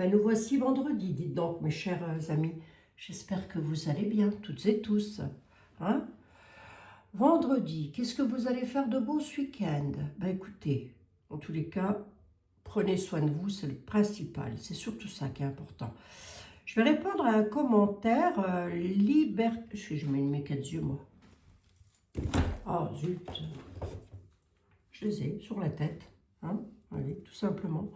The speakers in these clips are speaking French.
ben nous voici vendredi, dites donc mes chers amis. J'espère que vous allez bien, toutes et tous. Hein? Vendredi, qu'est-ce que vous allez faire de beau ce week-end? Ben écoutez, en tous les cas, prenez soin de vous, c'est le principal. C'est surtout ça qui est important. Je vais répondre à un commentaire. Je mets mes 4 yeux, moi. Oh zut, je les ai sur la tête. Hein? Allez, tout simplement.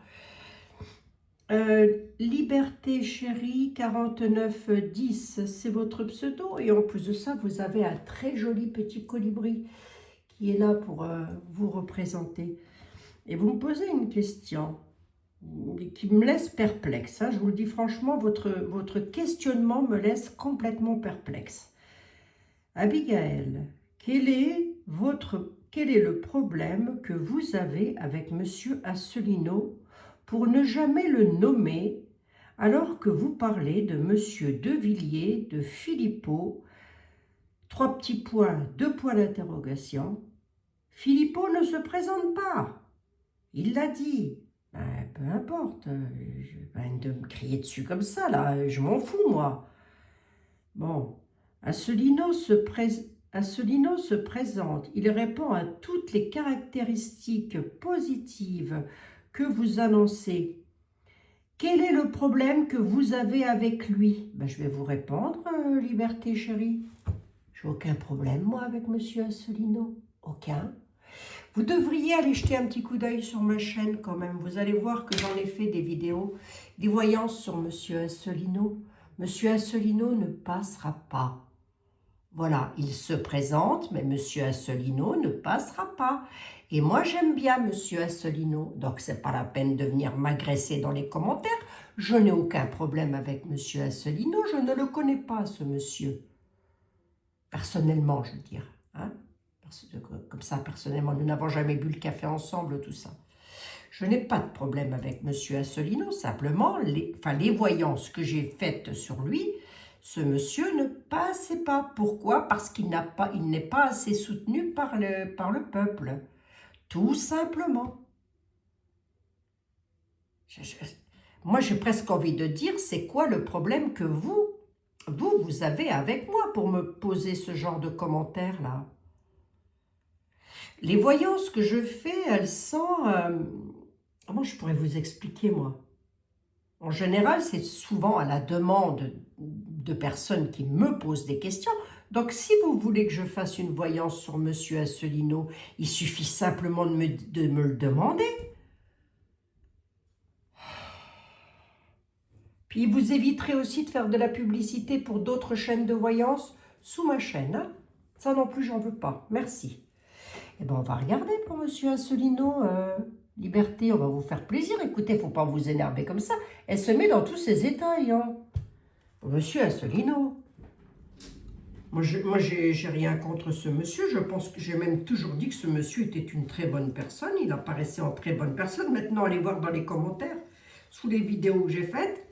Liberté chérie 4910, c'est votre pseudo. Et en plus de ça, vous avez un très joli petit colibri qui est là pour vous représenter. Et vous me posez une question qui me laisse perplexe. Hein. Je vous le dis franchement, votre questionnement me laisse complètement perplexe. Abigail, quel est le problème que vous avez avec Monsieur Asselineau pour ne jamais le nommer alors que vous parlez de Monsieur Devilliers, de Philippot, 3 petits points, 2 points d'interrogation. Philippot ne se présente pas. Il l'a dit. Ben, peu importe. De me crier dessus comme ça, là, je m'en fous, moi. Bon, Asselineau se présente. Il répond à toutes les caractéristiques positives que vous annoncez. Quel est le problème que vous avez avec lui? Ben, je vais vous répondre, Liberté chérie. J'ai aucun problème, moi, avec Monsieur Asselineau. Aucun. Vous devriez aller jeter un petit coup d'œil sur ma chaîne quand même. Vous allez voir que j'en ai fait des vidéos, des voyances sur Monsieur Asselineau. Monsieur Asselineau ne passera pas. Voilà, il se présente, mais Monsieur Asselineau ne passera pas. Et moi, j'aime bien Monsieur Asselineau, donc c'est pas la peine de venir m'agresser dans les commentaires. Je n'ai aucun problème avec Monsieur Asselineau, je ne le connais pas, ce monsieur. Personnellement, je veux dire. Hein? Comme ça, personnellement, nous n'avons jamais bu le café ensemble, tout ça. Je n'ai pas de problème avec Monsieur Asselineau, simplement, les voyances que j'ai faites sur lui, ce monsieur ne passait pas. Pourquoi? Parce qu'il n'est pas assez soutenu par le peuple. Tout simplement. Moi, j'ai presque envie de dire, c'est quoi le problème que vous avez avec moi pour me poser ce genre de commentaires-là? Les voyances que je fais, elles sont... comment je pourrais vous expliquer, moi? En général, c'est souvent à la demande de personnes qui me posent des questions. Donc, si vous voulez que je fasse une voyance sur Monsieur Asselineau, il suffit simplement de me le demander. Puis, vous éviterez aussi de faire de la publicité pour d'autres chaînes de voyance sous ma chaîne. Hein? Ça non plus, j'en veux pas. Merci. Eh bien, on va regarder pour Monsieur Asselineau. Liberté, on va vous faire plaisir. Écoutez, il ne faut pas vous énerver comme ça. Elle se met dans tous ses états. Hein. Monsieur Asselineau. Moi, j'ai rien contre ce monsieur. Je pense que j'ai même toujours dit que ce monsieur était une très bonne personne. Il apparaissait en très bonne personne. Maintenant, allez voir dans les commentaires, sous les vidéos que j'ai faites.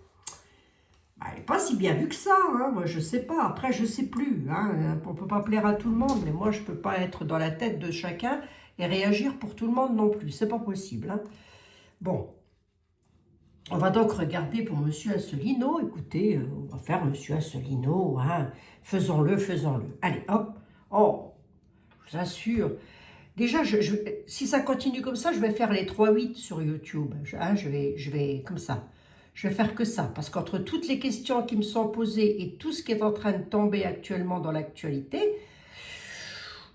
Bah, elle n'est pas si bien vue que ça. Hein. Moi, je ne sais pas. Après, je ne sais plus. Hein. On ne peut pas plaire à tout le monde. Mais moi, je ne peux pas être dans la tête de chacun et réagir pour tout le monde non plus. C'est pas possible. Hein. Bon. On va donc regarder pour Monsieur Asselineau. Écoutez, on va faire Monsieur Asselineau. Hein. Faisons-le, faisons-le. Allez, hop. Oh, je vous assure. Déjà, si ça continue comme ça, je vais faire les 3-8 sur YouTube. Je vais comme ça. Je vais faire que ça. Parce qu'entre toutes les questions qui me sont posées et tout ce qui est en train de tomber actuellement dans l'actualité,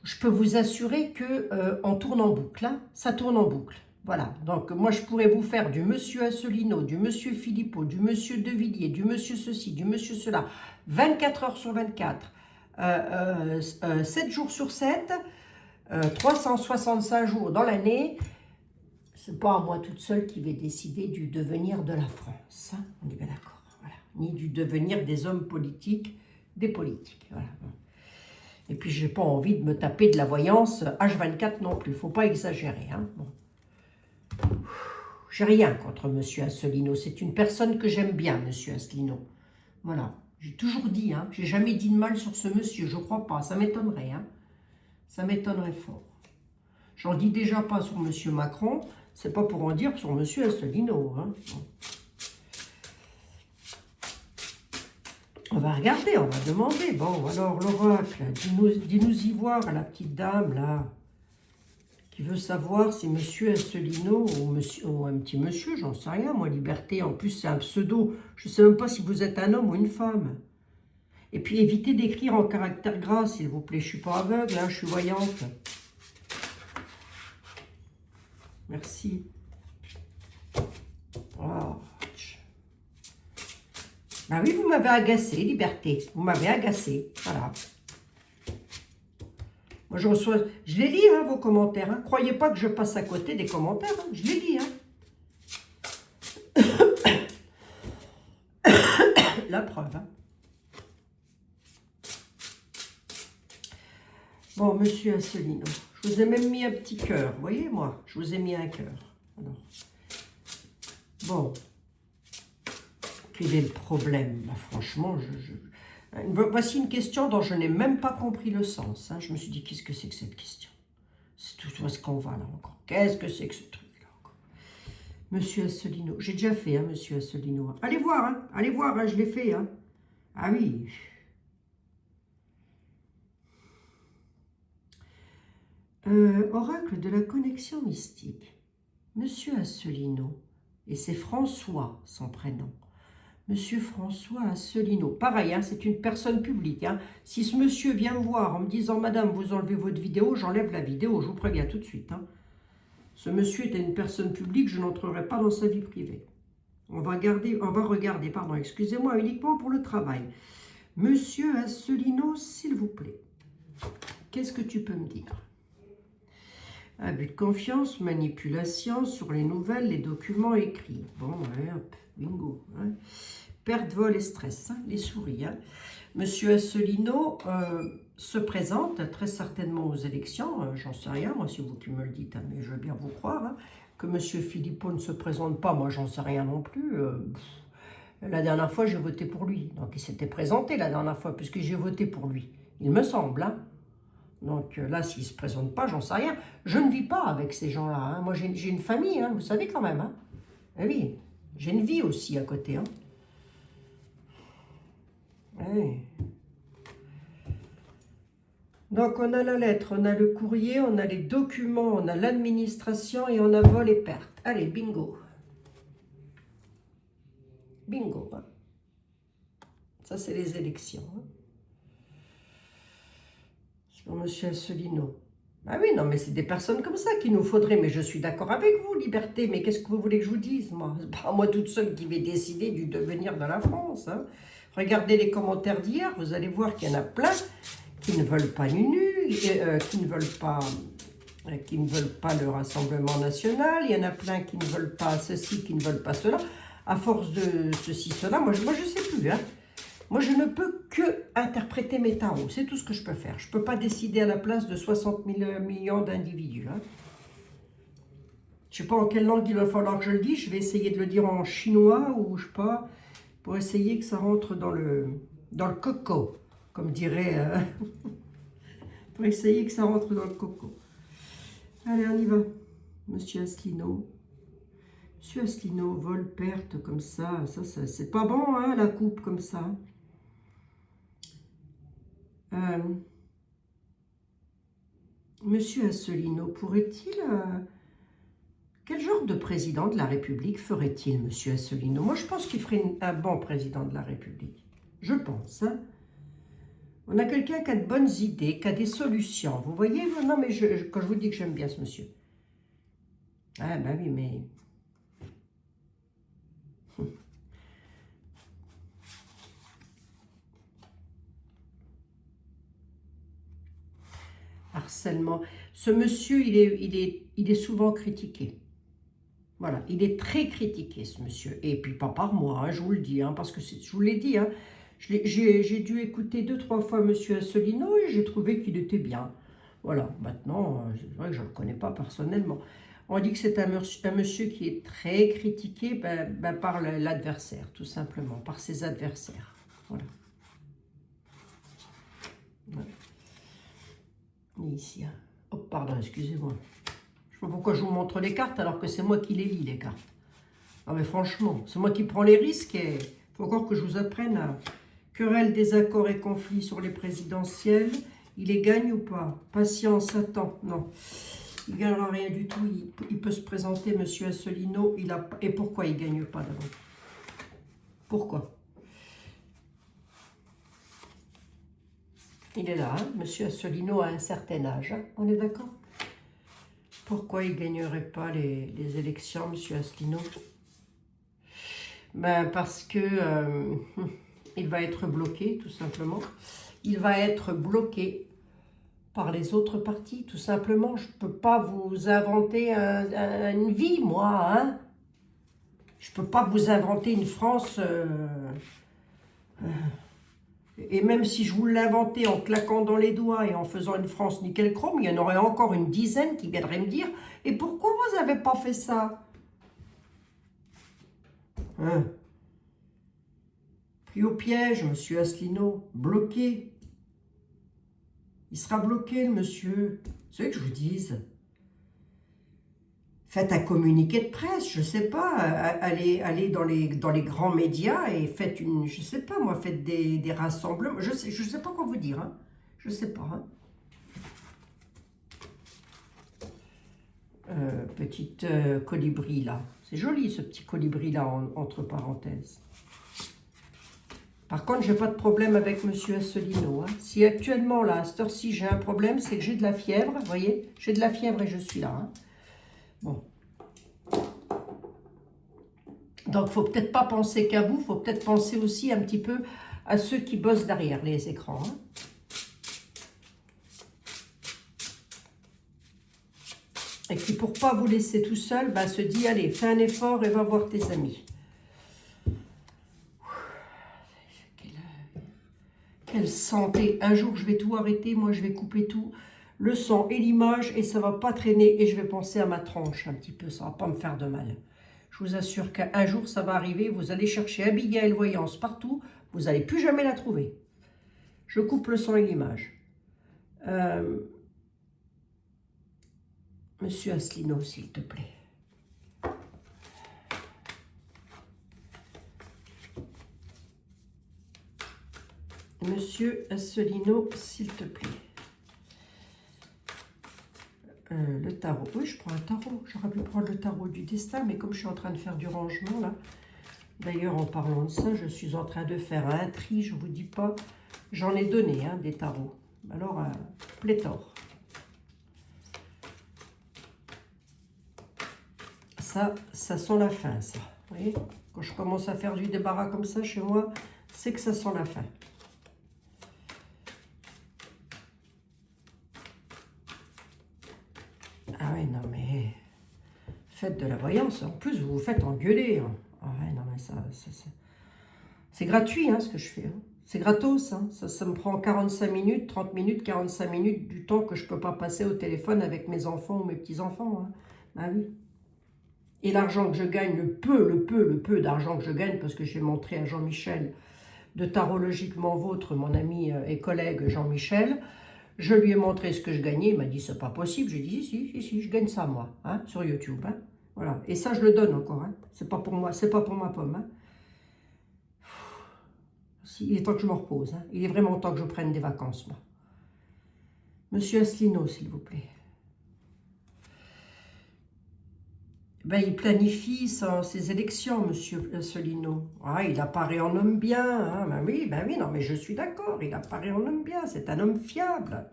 je peux vous assurer qu'on tourne en boucle. Hein. Ça tourne en boucle. Voilà, donc moi je pourrais vous faire du Monsieur Asselineau, du Monsieur Philippot, du Monsieur Devilliers, du Monsieur ceci, du Monsieur cela, 24 heures sur 24, 7 jours sur 7, 365 jours dans l'année. C'est pas à moi toute seule qui vais décider du devenir de la France, hein, on est bien d'accord, voilà. Ni du devenir des hommes politiques, des politiques, voilà. Et puis j'ai pas envie de me taper de la voyance H24 non plus, faut pas exagérer, hein, bon. J'ai rien contre Monsieur Asselineau. C'est une personne que j'aime bien, Monsieur Asselineau. Voilà. J'ai toujours dit, hein. J'ai jamais dit de mal sur ce monsieur. Je crois pas. Ça m'étonnerait, hein. Ça m'étonnerait fort. J'en dis déjà pas sur Monsieur Macron. C'est pas pour en dire sur Monsieur Asselineau, hein. Bon. On va regarder, on va demander. Bon, alors, l'oracle, dis-nous y voir, la petite dame, là, qui veut savoir si monsieur Asselineau ou un petit monsieur, j'en sais rien, moi, Liberté, en plus, c'est un pseudo. Je ne sais même pas si vous êtes un homme ou une femme. Et puis, évitez d'écrire en caractère gras, s'il vous plaît. Je ne suis pas aveugle, hein, je suis voyante. Merci. Oh. Ben oui, vous m'avez agacé, Liberté. Vous m'avez agacé. Voilà. Moi, je les lis, hein, vos commentaires. Hein. Croyez pas que je passe à côté des commentaires. Hein. Je les lis. Hein. La preuve. Hein. Bon, monsieur Asselineau, je vous ai même mis un petit cœur. Vous voyez, moi, je vous ai mis un cœur. Alors. Bon. Quel est le problème? Ben, franchement, voici une question dont je n'ai même pas compris le sens. Hein. Je me suis dit, qu'est-ce que c'est que cette question? C'est tout où est-ce qu'on va là encore? Qu'est-ce que c'est que ce truc-là encore? Monsieur Asselineau, j'ai déjà fait, hein, monsieur Asselineau. Allez voir, hein, je l'ai fait. Hein. Ah oui. Oracle de la connexion mystique. Monsieur Asselineau, et c'est François, son prénom. Monsieur François Asselineau. Pareil, hein, c'est une personne publique. Hein. Si ce monsieur vient me voir en me disant « Madame, vous enlevez votre vidéo », j'enlève la vidéo, je vous préviens tout de suite. Hein. Ce monsieur était une personne publique, je n'entrerai pas dans sa vie privée. On va regarder, pardon, excusez-moi, uniquement pour le travail. Monsieur Asselineau, s'il vous plaît, qu'est-ce que tu peux me dire? Abus de confiance, manipulation sur les nouvelles, les documents écrits. Bon, ouais, hop, bingo. Hein. Perte, vol et stress, hein, les souris. Hein. Monsieur Asselineau se présente très certainement aux élections. J'en sais rien, moi, c'est vous qui me le dites, hein, mais je veux bien vous croire. Hein. Que monsieur Philippot ne se présente pas, moi, j'en sais rien non plus. La dernière fois, j'ai voté pour lui. Donc, il s'était présenté la dernière fois, puisque j'ai voté pour lui. Il me semble, hein. Donc là, s'il ne se présente pas, j'en sais rien. Je ne vis pas avec ces gens-là. Hein. Moi, j'ai une famille, hein, vous savez quand même. Hein. Eh oui, j'ai une vie aussi à côté. Hein. Oui. Donc, on a la lettre, on a le courrier, on a les documents, on a l'administration et on a vol et perte. Allez, bingo. Bingo. Hein. Ça, c'est les élections. Hein. Monsieur Asselineau. Ah oui, non, mais c'est des personnes comme ça qu'il nous faudrait. Mais je suis d'accord avec vous, Liberté. Mais qu'est-ce que vous voulez que je vous dise, moi? C'est pas moi toute seule qui vais décider du devenir de la France. Hein. Regardez les commentaires d'hier, vous allez voir qu'il y en a plein qui ne veulent pas l'UNU, qui ne veulent pas le Rassemblement national. Il y en a plein qui ne veulent pas ceci, qui ne veulent pas cela. À force de ceci, cela, moi je sais plus, hein. Moi, je ne peux que interpréter mes tarots. C'est tout ce que je peux faire. Je ne peux pas décider à la place de 60 millions d'individus. Hein. Je ne sais pas en quelle langue il va falloir que je le dise. Je vais essayer de le dire en chinois ou je sais pas, pour essayer que ça rentre dans le coco, comme dirait... pour essayer que ça rentre dans le coco. Allez, on y va. Monsieur Asselineau. Monsieur Asselineau, vol, perte, comme ça c'est pas bon, hein, la coupe, comme ça. Monsieur Asselineau, pourrait-il... quel genre de président de la République ferait-il, monsieur Asselineau? Moi, je pense qu'il ferait un bon président de la République. Je pense. Hein. On a quelqu'un qui a de bonnes idées, qui a des solutions. Vous voyez? Non, mais quand je vous dis que j'aime bien ce monsieur. Ah, ben oui, mais... Harcèlement. Ce monsieur, il est souvent critiqué. Voilà, il est très critiqué, ce monsieur. Et puis pas par moi, hein, je vous le dis, hein, parce que je vous l'ai dit. Hein, j'ai dû écouter 2-3 fois monsieur Asselineau et j'ai trouvé qu'il était bien. Voilà, maintenant, c'est vrai que je ne le connais pas personnellement. On dit que c'est un monsieur qui est très critiqué par l'adversaire, tout simplement, par ses adversaires. Voilà. Voilà. Et ici, hein. Oh, pardon, excusez-moi. Je ne sais pas pourquoi je vous montre les cartes alors que c'est moi qui les lis, les cartes. Non mais franchement, c'est moi qui prends les risques et il faut encore que je vous apprenne Querelle, désaccords et conflits sur les présidentielles. Il les gagne ou pas? Patience, attends, non. Il ne gagnera rien du tout. Il peut se présenter, monsieur Asselineau. Et pourquoi il ne gagne pas d'abord? Pourquoi? Il est là, hein? Monsieur Asselineau a un certain âge. Hein? On est d'accord? Pourquoi il ne gagnerait pas les élections, monsieur Asselineau? Ben, parce que il va être bloqué, tout simplement. Il va être bloqué par les autres partis, tout simplement. Je ne peux pas vous inventer une vie, moi. Hein? Je ne peux pas vous inventer une France... et même si je vous l'inventais en claquant dans les doigts et en faisant une France nickel chrome, il y en aurait encore une dizaine qui viendraient me dire « Et pourquoi vous n'avez pas fait ça ?» Hein? Pris au piège, monsieur Asselineau, bloqué. Il sera bloqué, le monsieur. C'est ce que je vous dise. Faites un communiqué de presse, je ne sais pas, allez dans les grands médias et faites je ne sais pas moi, faites des rassemblements. Je sais pas quoi vous dire, hein. Je ne sais pas. Hein. Petite colibri là. C'est joli ce petit colibri là, entre parenthèses. Par contre, je n'ai pas de problème avec monsieur Asselineau. Hein. Si actuellement, là, à cette heure-ci, j'ai un problème, c'est que j'ai de la fièvre. Vous voyez, j'ai de la fièvre et je suis là. Hein. Bon. Donc, il ne faut peut-être pas penser qu'à vous. Il faut peut-être penser aussi un petit peu à ceux qui bossent derrière les écrans. Hein. Et qui, pour ne pas vous laisser tout seul, bah, se dit, allez, fais un effort et va voir tes amis. Quelle santé. Un jour, je vais tout arrêter. Moi, je vais couper tout. Le son et l'image. Et ça ne va pas traîner. Et je vais penser à ma tronche un petit peu. Ça ne va pas me faire de mal. Je vous assure qu'un jour, ça va arriver. Vous allez chercher Abigail Voyance partout. Vous n'allez plus jamais la trouver. Je coupe le son et l'image. Monsieur Asselineau, s'il te plaît. Monsieur Asselineau, s'il te plaît. Le tarot. Oui, je prends un tarot. J'aurais pu prendre le tarot du destin, mais comme je suis en train de faire du rangement, là. D'ailleurs, en parlant de ça, je suis en train de faire un tri, je ne vous dis pas. J'en ai donné, hein, des tarots. Alors, pléthore. Ça sent la fin, ça. Vous voyez? Quand je commence à faire du débarras comme ça chez moi, c'est que ça sent la fin. Ah ouais, non mais... Faites de la voyance. En plus, vous vous faites engueuler. Hein. Ah ouais, non mais ça c'est gratuit, hein, ce que je fais. Hein. C'est gratos. Hein. Ça me prend 45 minutes, 30 minutes, 45 minutes du temps que je ne peux pas passer au téléphone avec mes enfants ou mes petits-enfants. Hein. Ah oui. Et l'argent que je gagne, le peu d'argent que je gagne, parce que j'ai montré à Jean-Michel de Tarologiquement Vôtre, mon ami et collègue Jean-Michel, je lui ai montré ce que je gagnais, il m'a dit c'est pas possible, j'ai dit si, je gagne ça moi, hein, sur YouTube, hein, voilà, et ça je le donne encore, hein. C'est pas pour moi, c'est pas pour ma pomme, hein. Il est temps que je me repose, hein. Il est vraiment temps que je prenne des vacances, moi. Monsieur Asselineau, s'il vous plaît. Ben, il planifie ses élections, monsieur Asselineau. Ah, il apparaît en homme bien. Hein. Ben oui, non, mais je suis d'accord. Il apparaît en homme bien. C'est un homme fiable.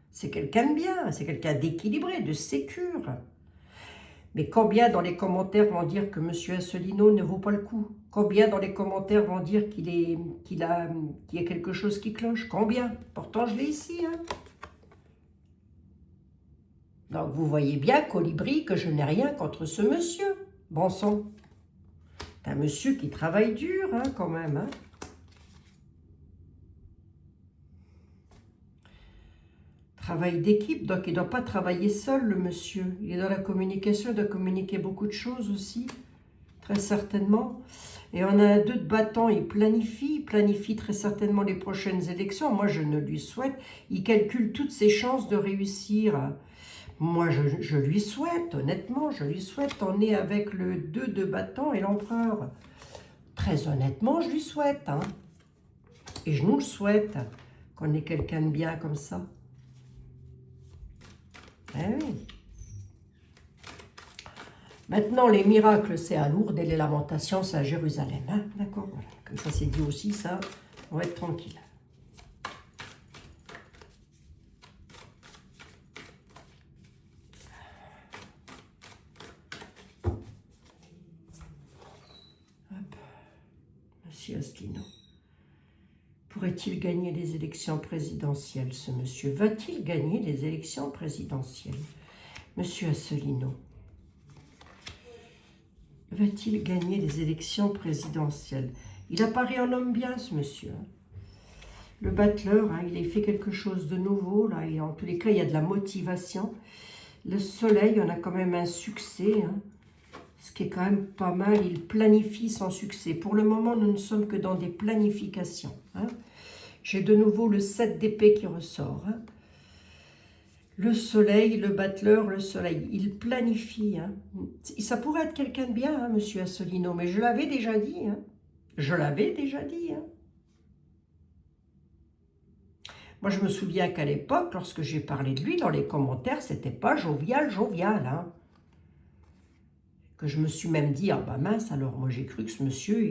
C'est quelqu'un de bien. C'est quelqu'un d'équilibré, de sécure. Mais combien dans les commentaires vont dire que monsieur Asselineau ne vaut pas le coup? Combien dans les commentaires vont dire qu'il y a quelque chose qui cloche? Combien? Pourtant, je l'ai ici, hein. Donc, vous voyez bien, Colibri, que je n'ai rien contre ce monsieur. Bon sang. C'est un monsieur qui travaille dur, hein, quand même. Hein. Travail d'équipe, donc il ne doit pas travailler seul, le monsieur. Il est dans la communication, il doit communiquer beaucoup de choses aussi, très certainement. Et on a un 2 de bâton, il planifie très certainement les prochaines élections. Moi, je ne lui souhaite. Il calcule toutes ses chances de réussir. Moi, je lui souhaite, honnêtement, je lui souhaite. On est avec le 2 de bâton et l'empereur. Très honnêtement, je lui souhaite. Hein. Et je nous le souhaite, qu'on ait quelqu'un de bien comme ça. Eh oui. Maintenant, les miracles, c'est à Lourdes et les lamentations, c'est à Jérusalem. Hein, d'accord, voilà. Comme ça, c'est dit aussi, ça, on va être tranquille. Hop. Monsieur Asselineau. Pourrait-il gagner les élections présidentielles, ce monsieur? Va-t-il gagner les élections présidentielles? Monsieur Asselineau. Va-t-il gagner les élections présidentielles? Il apparaît en homme bien, ce monsieur. Le battleur, hein, il a fait quelque chose de nouveau. Là, et en tous les cas, il y a de la motivation. Le soleil, on a quand même un succès. Hein, ce qui est quand même pas mal. Il planifie son succès. Pour le moment, nous ne sommes que dans des planifications. Hein. J'ai de nouveau le 7 d'épée qui ressort. Hein. Le soleil, le battleur, le soleil, il planifie. Hein. Ça pourrait être quelqu'un de bien, hein, monsieur Asselineau, mais je l'avais déjà dit. Hein. Je l'avais déjà dit. Hein. Moi, je me souviens qu'à l'époque, lorsque j'ai parlé de lui, dans les commentaires, c'était pas jovial, jovial. Hein. Que je me suis même dit, ah bah mince, alors moi j'ai cru que ce monsieur,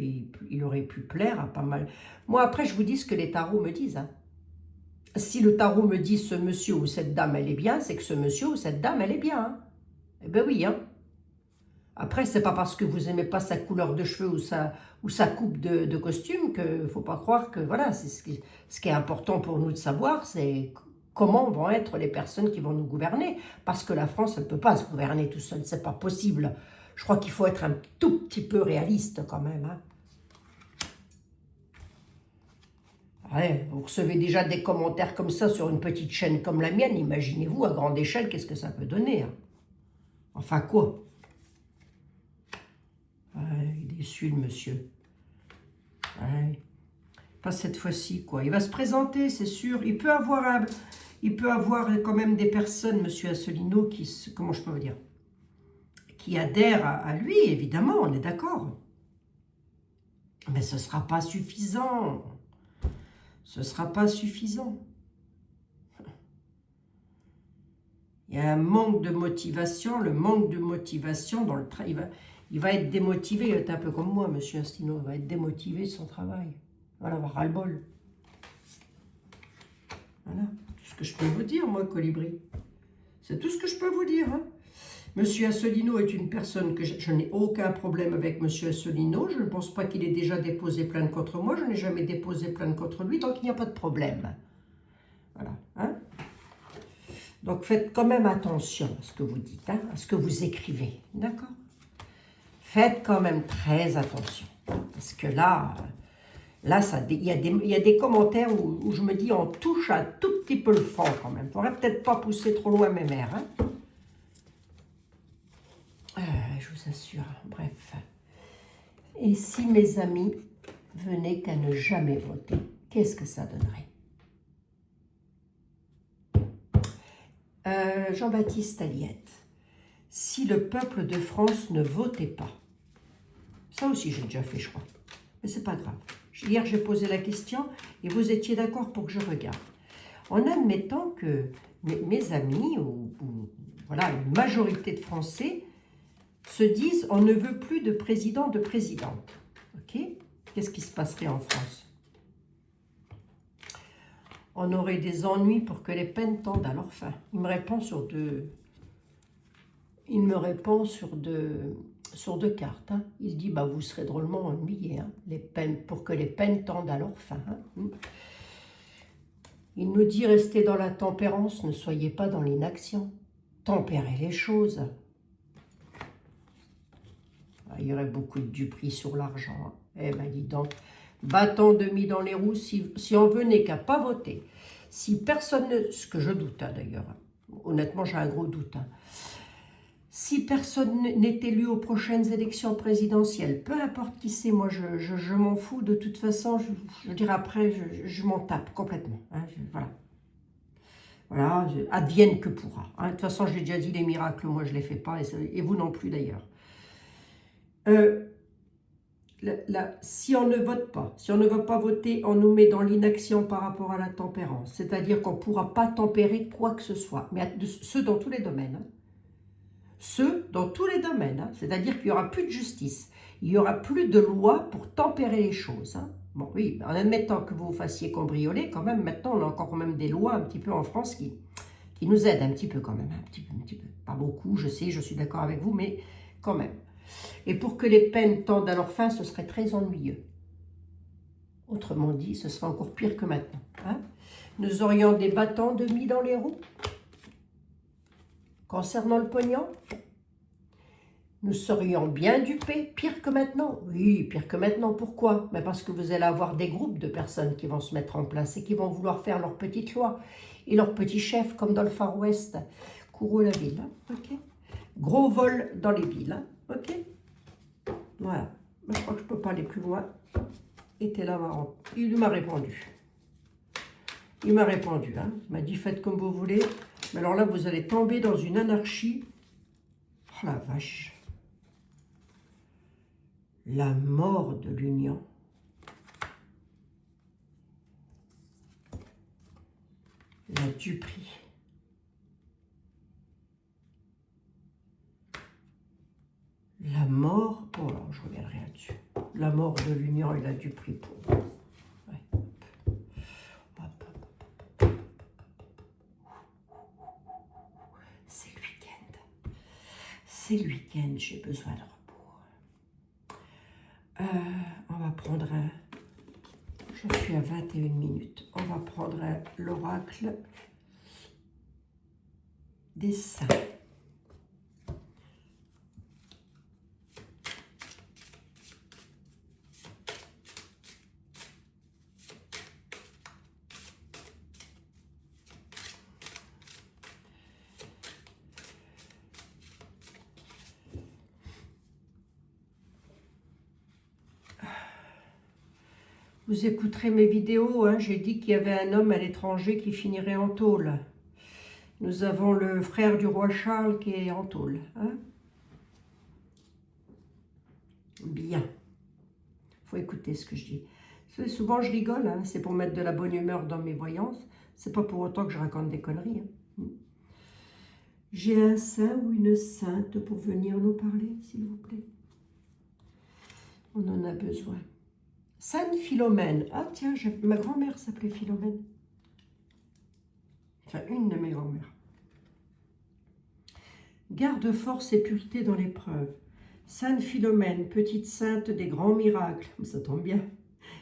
il aurait pu plaire à pas mal. Moi, après, je vous dis ce que les tarots me disent. Hein. Si le tarot me dit ce monsieur ou cette dame, elle est bien, c'est que ce monsieur ou cette dame, elle est bien. Hein. Eh bien oui. Hein. Après, c'est pas parce que vous n'aimez pas sa couleur de cheveux ou sa coupe de costume qu'il ne faut pas croire que, voilà, c'est ce qui est important pour nous de savoir, c'est comment vont être les personnes qui vont nous gouverner. Parce que la France, elle ne peut pas se gouverner tout seule, c'est pas possible. Je crois qu'il faut être un tout petit peu réaliste quand même. Hein. Ouais, vous recevez déjà des commentaires comme ça sur une petite chaîne comme la mienne. Imaginez-vous, à grande échelle, qu'est-ce que ça peut donner. Hein. Enfin, quoi? Ouais, il est déçu, le monsieur. Ouais. Pas cette fois-ci, quoi. Il va se présenter, c'est sûr. Il peut avoir quand même des personnes, monsieur Asselineau, comment je peux vous dire, qui adhèrent à lui, évidemment, on est d'accord. Mais ce ne sera pas suffisant. Ce ne sera pas suffisant. Il y a un manque de motivation. Le manque de motivation dans le travail. Il va être démotivé. Il est un peu comme moi, monsieur Asselineau. Il va être démotivé de son travail. Voilà, on va ras-le-bol. Voilà, tout ce que je peux vous dire, moi, Colibri. C'est tout ce que je peux vous dire. Hein. Monsieur Asselineau est une personne que je n'ai aucun problème avec monsieur Asselineau. Je ne pense pas qu'il ait déjà déposé plainte contre moi. Je n'ai jamais déposé plainte contre lui, donc il n'y a pas de problème. Voilà. Hein? Donc faites quand même attention à ce que vous dites, hein, à ce que vous écrivez. D'accord? Faites quand même très attention. Parce que là il y a des commentaires où je me dis on touche un tout petit peu le fond quand même. Il ne faudrait peut-être pas pousser trop loin mes mères. Hein? Je vous assure, bref. Et si mes amis venaient qu'à ne jamais voter, qu'est-ce que ça donnerait? Jean-Baptiste Aliette. Si le peuple de France ne votait pas. Ça aussi, j'ai déjà fait, je crois. Mais c'est pas grave. Hier, j'ai posé la question et vous étiez d'accord pour que je regarde. En admettant que mes amis, ou voilà, une majorité de Français, se disent on ne veut plus de président, de présidente. Ok? Qu'est-ce qui se passerait en France? On aurait des ennuis pour que les peines tendent à leur fin. Il me répond sur deux cartes. Hein. Il dit bah vous serez drôlement ennuyés. Hein, pour que les peines tendent à leur fin. Hein. Il nous dit restez dans la tempérance, ne soyez pas dans l'inaction. Tempérez les choses. Il y aurait beaucoup de duperie sur l'argent. Hein. Eh bien, dis donc, bâton de mis dans les roues, si on venait qu'à pas voter, si personne ne... Ce que je doute, hein, d'ailleurs. Honnêtement, j'ai un gros doute. Hein. Si personne n'est élu aux prochaines élections présidentielles, peu importe qui c'est, moi, je m'en fous. De toute façon, je veux dire, après, je m'en tape complètement. Hein, voilà. Voilà, advienne que pourra. Hein. De toute façon, je l'ai déjà dit, les miracles, moi, je ne les fais pas, et vous non plus, d'ailleurs. si on ne vote pas, si on ne va pas voter, on nous met dans l'inaction par rapport à la tempérance. C'est-à-dire qu'on ne pourra pas tempérer quoi que ce soit, mais ce dans tous les domaines. Hein. Ce dans tous les domaines. Hein. C'est-à-dire qu'il n'y aura plus de justice. Il n'y aura plus de loi pour tempérer les choses. Hein. Bon, oui, en admettant que vous vous fassiez cambrioler, quand même, maintenant, on a encore quand même des lois un petit peu en France qui nous aident un petit peu quand même. Un petit peu. Pas beaucoup, je sais, je suis d'accord avec vous, mais quand même. Et pour que les peines tendent à leur fin, ce serait très ennuyeux. Autrement dit, ce serait encore pire que maintenant. Hein. Nous aurions des bâtons de mis dans les roues. Concernant le pognon, nous serions bien dupés, pire que maintenant. Oui, pire que maintenant. Pourquoi? Mais parce que vous allez avoir des groupes de personnes qui vont se mettre en place et qui vont vouloir faire leurs petites lois et leurs petits chefs, comme dans le Far West. Kourou la ville, hein, ok. Gros vol dans les villes, hein, ok. Voilà. Mais je crois que je ne peux pas aller plus loin. Et t'es là, marrant. Il m'a répondu. Il m'a répondu, hein. Il m'a dit, faites comme vous voulez. Mais alors là, vous allez tomber dans une anarchie. Oh la vache. La mort de l'union. La duperie. La mort, oh là, je reviendrai là-dessus. La mort de l'union et la duperie pour. Ouais. C'est le week-end. C'est le week-end, j'ai besoin de repos. On va prendre un. Je suis à 21 minutes. On va prendre l'oracle des saints. Vous écouterez mes vidéos, hein, j'ai dit qu'il y avait un homme à l'étranger qui finirait en tôle. Nous avons le frère du roi Charles qui est en tôle. Hein. Bien. Il faut écouter ce que je dis. Souvent je rigole, hein, c'est pour mettre de la bonne humeur dans mes voyances. C'est pas pour autant que je raconte des conneries. Hein. J'ai un saint ou une sainte pour venir nous parler, s'il vous plaît. On en a besoin. Sainte Philomène. Ah tiens, ma grand-mère s'appelait Philomène. Enfin, une de mes grand-mères. Garde force et pureté dans l'épreuve. Sainte Philomène, petite sainte des grands miracles. Ça tombe bien.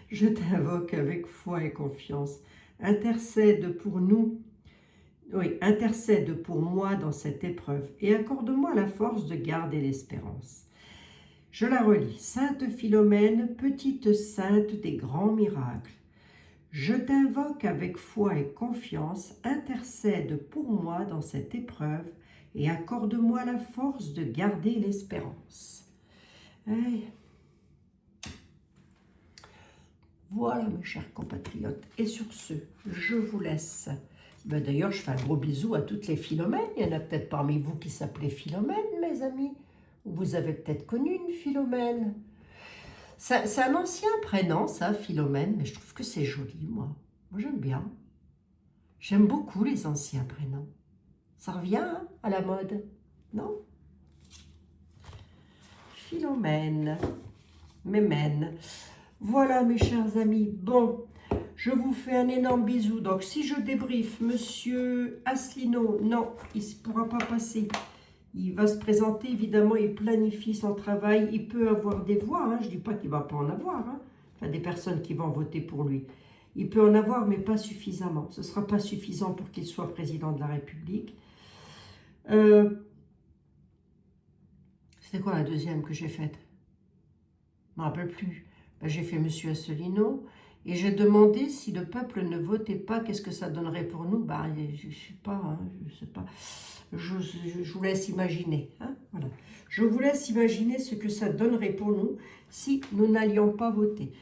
Je t'invoque avec foi et confiance. Intercède pour nous. Oui, intercède pour moi dans cette épreuve et accorde-moi la force de garder l'espérance. Je la relis. Sainte Philomène, petite sainte des grands miracles, je t'invoque avec foi et confiance, intercède pour moi dans cette épreuve et accorde-moi la force de garder l'espérance. Hey. Voilà mes chers compatriotes. Et sur ce, je vous laisse. Ben, d'ailleurs, je fais un gros bisou à toutes les Philomènes. Il y en a peut-être parmi vous qui s'appelaient Philomène, mes amis. Vous avez peut-être connu une Philomène. C'est un ancien prénom, ça, Philomène, mais je trouve que c'est joli, moi. Moi, j'aime bien. J'aime beaucoup les anciens prénoms. Ça revient hein, à la mode, non? Philomène, Mémène. Voilà, mes chers amis. Bon, je vous fais un énorme bisou. Donc, si je débriefe, Monsieur Asselineau, non, il ne pourra pas passer. Il va se présenter, évidemment, il planifie son travail. Il peut avoir des voix, hein. Je ne dis pas qu'il ne va pas en avoir. Hein. Enfin, des personnes qui vont voter pour lui. Il peut en avoir, mais pas suffisamment. Ce ne sera pas suffisant pour qu'il soit président de la République. C'était quoi la deuxième que j'ai faite? Je ne me rappelle plus. Ben, j'ai fait Monsieur Asselineau. Et j'ai demandé si le peuple ne votait pas, qu'est-ce que ça donnerait pour nous? Ben, je ne sais pas, hein, je sais pas. Je vous laisse imaginer. Hein, voilà. Je vous laisse imaginer ce que ça donnerait pour nous si nous n'allions pas voter.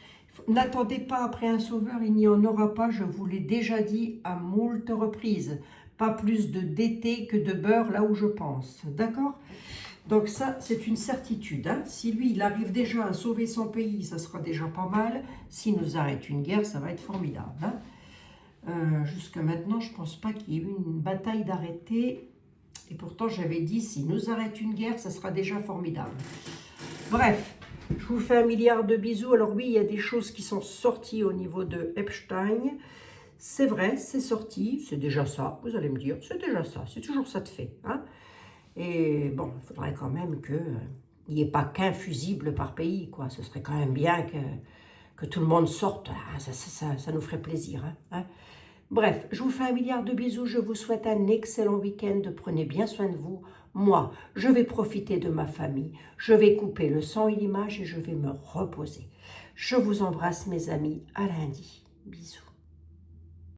N'attendez pas après un sauveur, il n'y en aura pas, je vous l'ai déjà dit à moult reprises. Pas plus de d'été que de beurre là où je pense. D'accord? Donc ça, c'est une certitude. Hein. Si lui, il arrive déjà à sauver son pays, ça sera déjà pas mal. S'il nous arrête une guerre, ça va être formidable. Hein. Jusqu'à maintenant, je ne pense pas qu'il y ait eu une bataille d'arrêter. Et pourtant, j'avais dit, s'il nous arrête une guerre, ça sera déjà formidable. Bref, je vous fais 1 milliard de bisous. Alors oui, il y a des choses qui sont sorties au niveau de Epstein. C'est vrai, c'est sorti. C'est déjà ça, vous allez me dire. C'est déjà ça. C'est toujours ça de fait. Hein. Et bon, il faudrait quand même qu'il n'y ait pas qu'un fusible par pays, quoi. Ce serait quand même bien que tout le monde sorte. Ah, ça nous ferait plaisir. Hein. Bref, je vous fais 1 milliard de bisous. Je vous souhaite un excellent week-end. Prenez bien soin de vous. Moi, je vais profiter de ma famille. Je vais couper le son et l'image et je vais me reposer. Je vous embrasse, mes amis. À lundi. Bisous.